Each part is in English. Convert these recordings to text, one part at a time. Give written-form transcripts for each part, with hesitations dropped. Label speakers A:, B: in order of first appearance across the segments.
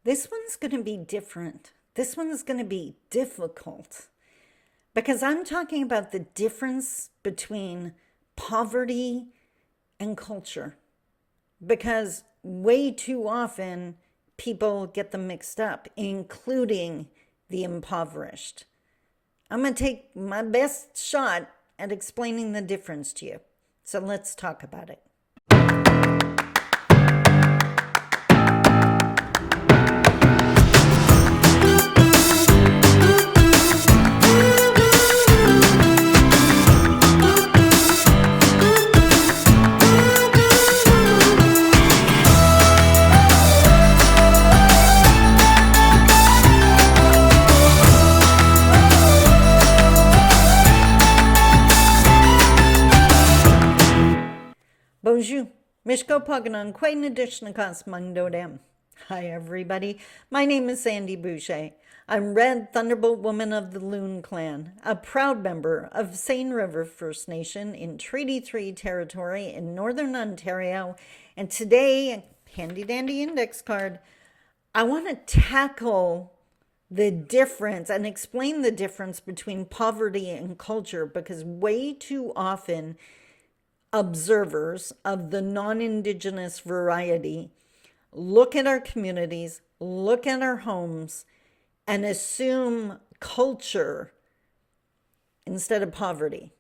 A: This one's going to be different. This one's going to be difficult because I'm talking about the difference between poverty and culture. Because way too often people get them mixed up, including the impoverished. I'm going to take my best shot at explaining the difference to you. So let's talk about it. Bonjour, Mishko Paganon, Quain Additional Cost Mangdodem. Hi, everybody. My name is Sandy Boucher. I'm Red Thunderbolt Woman of the Loon Clan, a proud member of Seine River First Nation in Treaty 3 territory in Northern Ontario. And today, handy dandy index card, I want to tackle the difference and explain the difference between poverty and culture, because way too often observers of the non-Indigenous variety look at our communities, look at our homes, and assume culture instead of poverty.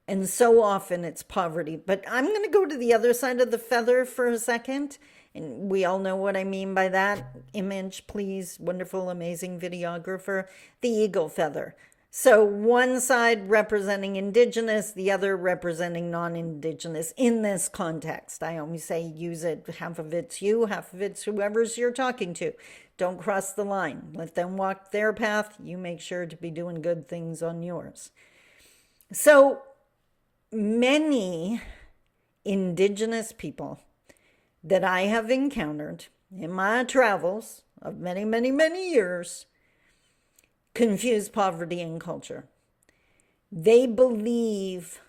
A: And so often it's poverty. But I'm going to go to the other side of the feather for a second. And we all know what I mean by that. Image, please. Wonderful, amazing videographer. The eagle feather. So one side representing Indigenous, the other representing non-Indigenous in this context. I always say use it, half of it's you, half of it's whoever's you're talking to. Don't cross the line. Let them walk their path. You make sure to be doing good things on yours. So many Indigenous people that I have encountered in my travels of many, many, many years confuse poverty and culture. They believe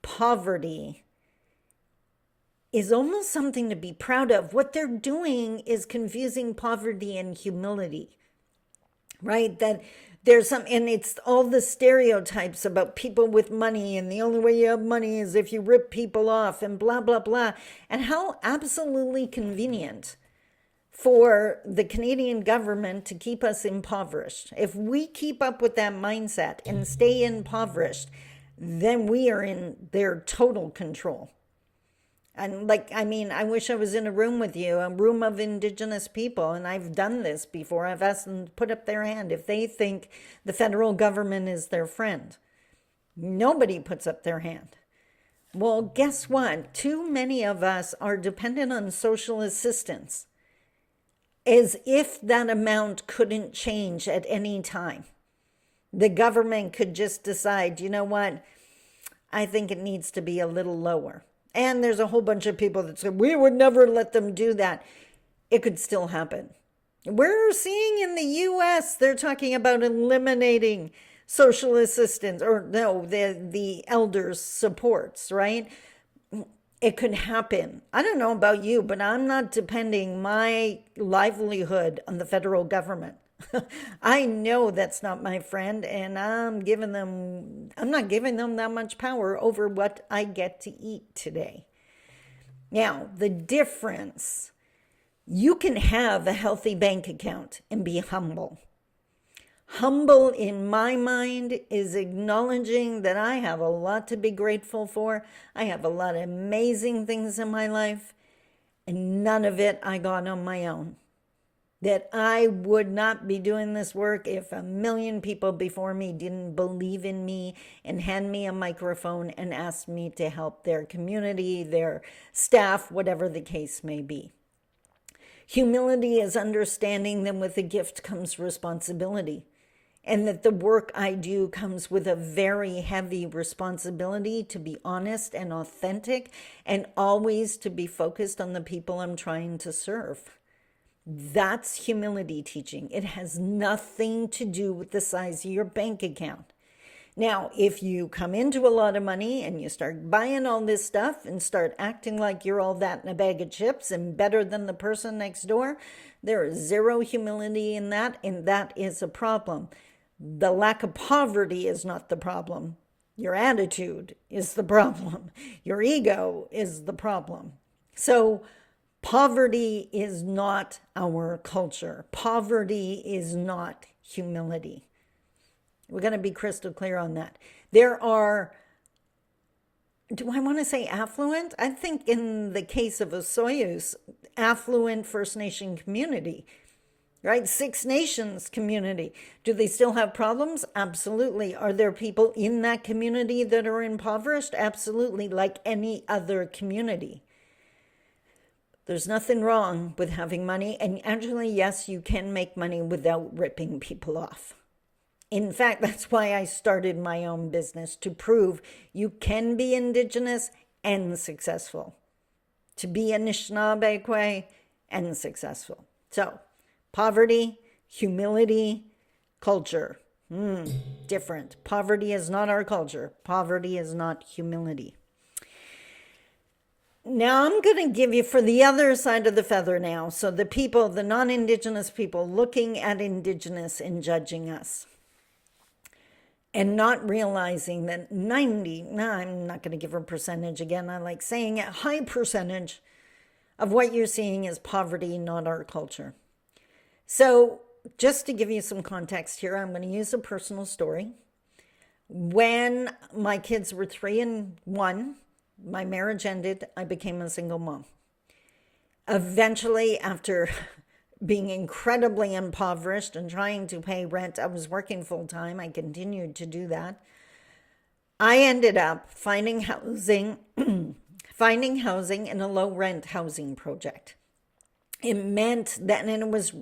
A: poverty is almost something to be proud of. What they're doing is confusing poverty and humility, right? That there's some, and it's all the stereotypes about people with money, and the only way you have money is if you rip people off, and blah, blah, blah. And how absolutely convenient for the Canadian government to keep us impoverished. If we keep up with that mindset and stay impoverished, then we are in their total control. And I wish I was in a room with you, a room of Indigenous people, and I've done this before. I've asked them to put up their hand if they think the federal government is their friend. Nobody puts up their hand. Well, guess what? Too many of us are dependent on social assistance, as if that amount couldn't change at any time. The government could just decide, you know what, I think it needs to be a little lower. And there's a whole bunch of people that say, we would never let them do that. It could still happen. We're seeing in the US, they're talking about eliminating social assistance, or no, the elders' supports, right? It could happen. I don't know about you, but I'm not depending my livelihood on the federal government. I know that's not my friend, and I'm not giving them that much power over what I get to eat today. Now, the difference, you can have a healthy bank account and be humble. Humble, in my mind, is acknowledging that I have a lot to be grateful for. I have a lot of amazing things in my life, and none of it I got on my own. That I would not be doing this work if a million people before me didn't believe in me and hand me a microphone and ask me to help their community, their staff, whatever the case may be. Humility is understanding that with a gift comes responsibility, and that the work I do comes with a very heavy responsibility to be honest and authentic, and always to be focused on the people I'm trying to serve. That's humility teaching. It has nothing to do with the size of your bank account. Now, if you come into a lot of money and you start buying all this stuff and start acting like you're all that in a bag of chips and better than the person next door, there is zero humility in that, and that is a problem. The lack of poverty is not the problem. Your attitude is the problem. Your ego is the problem. So, poverty is not our culture. Poverty is not humility. We're going to be crystal clear on that. There are, do I want to say affluent? I think in the case of Osoyoos, affluent First Nation community, right? Six Nations community. Do they still have problems? Absolutely. Are there people in that community that are impoverished? Absolutely, like any other community. There's nothing wrong with having money. And actually, yes, you can make money without ripping people off. In fact, that's why I started my own business, to prove you can be Indigenous and successful, to be Anishinaabe and successful. So, poverty, humility, culture, different. Poverty is not our culture. Poverty is not humility. Now, I'm going to give you for the other side of the feather now. So the people, the non-Indigenous people looking at Indigenous and judging us, and not realizing that I'm not going to give a percentage again. I like saying a high percentage of what you're seeing is poverty, not our culture. So just to give you some context here, I'm going to use a personal story. When my kids were 3 and 1, my marriage ended. I became a single mom. Eventually, after being incredibly impoverished and trying to pay rent, I was working full time. I continued to do that. I ended up finding housing in a low rent housing project. It meant that, and it was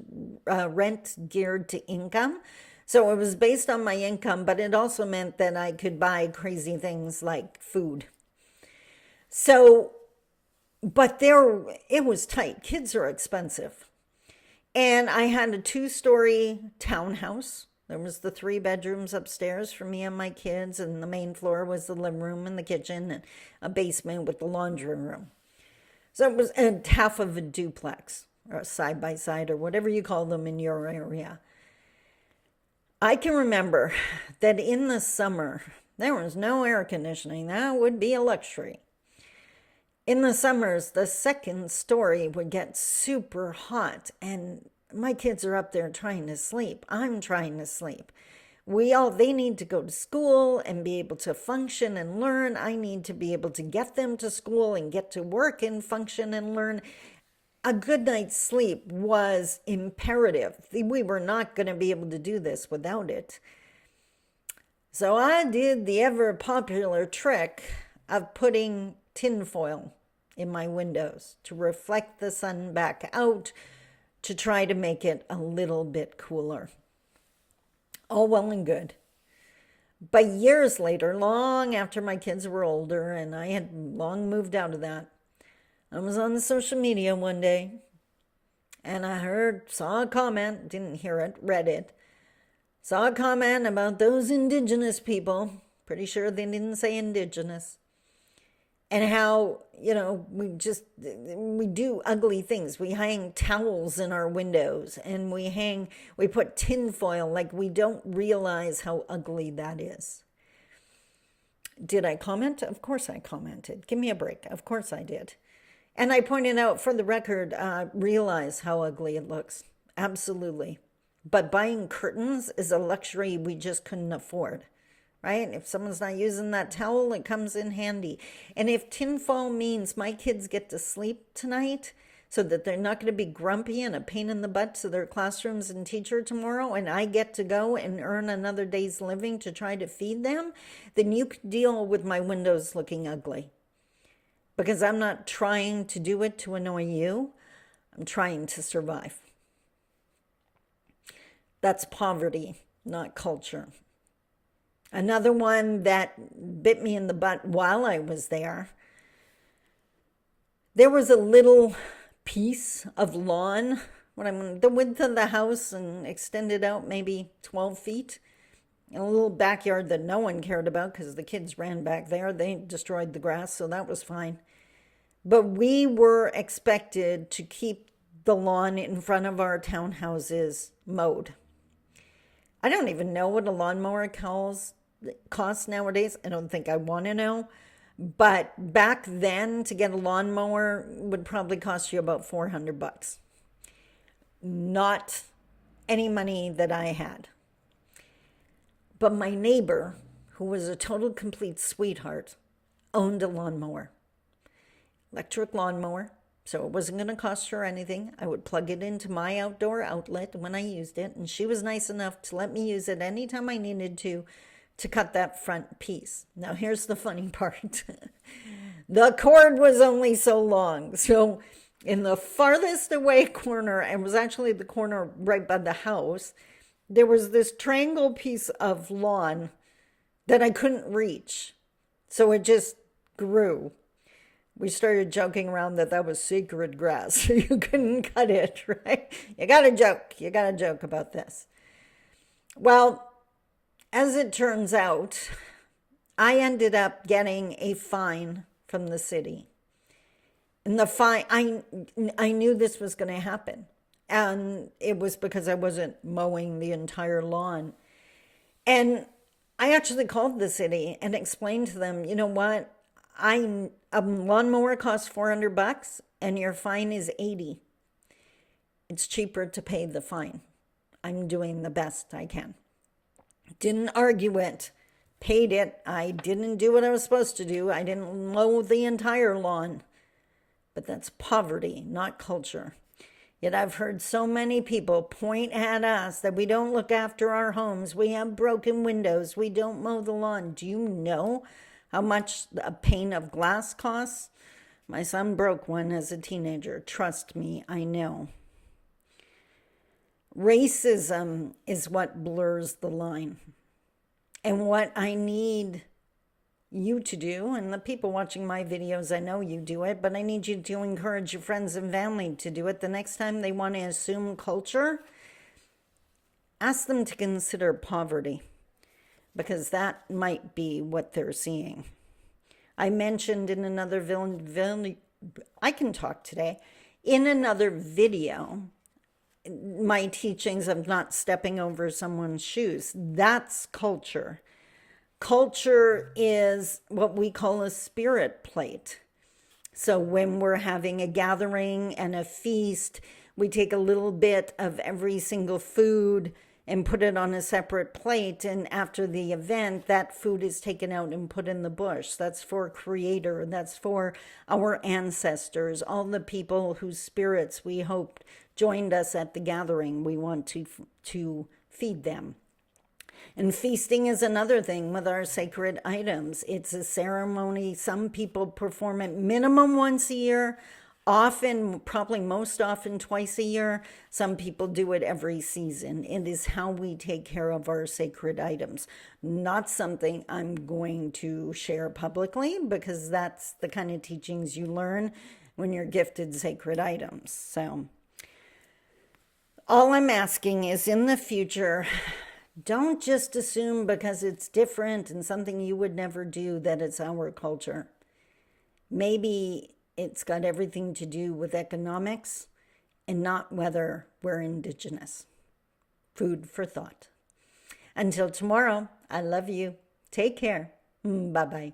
A: rent geared to income. So it was based on my income, but it also meant that I could buy crazy things like food. So, but it was tight. Kids are expensive. And I had a 2-story townhouse. There was the 3 bedrooms upstairs for me and my kids, and the main floor was the living room and the kitchen and a basement with the laundry room. So it was half of a duplex, or a side-by-side, or whatever you call them in your area. I can remember that in the summer, there was no air conditioning. That would be a luxury. In the summers, the second story would get super hot, and my kids are up there trying to sleep. I'm trying to sleep. They need to go to school and be able to function and learn. I need to be able to get them to school and get to work and function and learn. A good night's sleep was imperative. We were not going to be able to do this without it. So I did the ever popular trick of putting tinfoil in my windows to reflect the sun back out, to try to make it a little bit cooler. All well and good. But years later, long after my kids were older and I had long moved out of that, I was on social media one day and I saw a comment, didn't hear it, read it, saw a comment about those Indigenous people, pretty sure they didn't say Indigenous, and how, we do ugly things. We hang towels in our windows and we put tinfoil, like we don't realize how ugly that is. Did I comment? Of course I commented. Give me a break. Of course I did. And I pointed out, for the record, realize how ugly it looks. Absolutely. But buying curtains is a luxury we just couldn't afford. Right? If someone's not using that towel, it comes in handy. And if tinfoil means my kids get to sleep tonight so that they're not going to be grumpy and a pain in the butt to their classrooms and teacher tomorrow, and I get to go and earn another day's living to try to feed them, then you can deal with my windows looking ugly. Because I'm not trying to do it to annoy you. I'm trying to survive. That's poverty, not culture. Another one that bit me in the butt while I was there was a little piece of lawn, the width of the house and extended out maybe 12 feet. in a little backyard that no one cared about because the kids ran back there. They destroyed the grass, so that was fine. But we were expected to keep the lawn in front of our townhouses mowed. I don't even know what a lawnmower costs nowadays. I don't think I want to know. But back then, to get a lawnmower would probably cost you about $400. Not any money that I had. But my neighbor, who was a total complete sweetheart, owned a lawnmower. Electric lawnmower. So it wasn't going to cost her anything. I would plug it into my outdoor outlet when I used it. And she was nice enough to let me use it anytime I needed to cut that front piece. Now, here's the funny part. The cord was only so long. So in the farthest away corner, and it was actually the corner right by the house, there was this triangle piece of lawn that I couldn't reach. So it just grew. We started joking around that was sacred grass. So you couldn't cut it, right? You got to joke. You got to joke about this. Well, as it turns out, I ended up getting a fine from the city. And the fine, I knew this was going to happen. And it was because I wasn't mowing the entire lawn. And I actually called the city and explained to them, you know what? A lawnmower costs $400 and your fine is $80. It's cheaper to pay the fine. I'm doing the best I can. Didn't argue it, paid it. I didn't do what I was supposed to do. I didn't mow the entire lawn. But that's poverty, not culture. Yet I've heard so many people point at us that we don't look after our homes. We have broken windows. We don't mow the lawn. Do you know how much a pane of glass costs? My son broke one as a teenager. Trust me, I know. Racism is what blurs the line. And what I need you to do, and the people watching my videos, I know you do it, but I need you to encourage your friends and family to do it. The next time they want to assume culture, ask them to consider poverty, because that might be what they're seeing. I mentioned in another I can talk today. In another video, my teachings of not stepping over someone's shoes. That's culture. Culture is what we call a spirit plate. So when we're having a gathering and a feast, we take a little bit of every single food and put it on a separate plate. And after the event, that food is taken out and put in the bush. That's for Creator. That's for our ancestors, all the people whose spirits we hoped joined us at the gathering. We want to feed them. And feasting is another thing with our sacred items. It's a ceremony. Some people perform it minimum once a year, often, probably most often twice a year. Some people do it every season. It is how we take care of our sacred items. Not something I'm going to share publicly, because that's the kind of teachings you learn when you're gifted sacred items. So all I'm asking is, in the future, don't just assume because it's different and something you would never do that it's our culture. Maybe it's got everything to do with economics and not whether we're Indigenous. Food for thought. Until tomorrow, I love you. Take care. Bye-bye.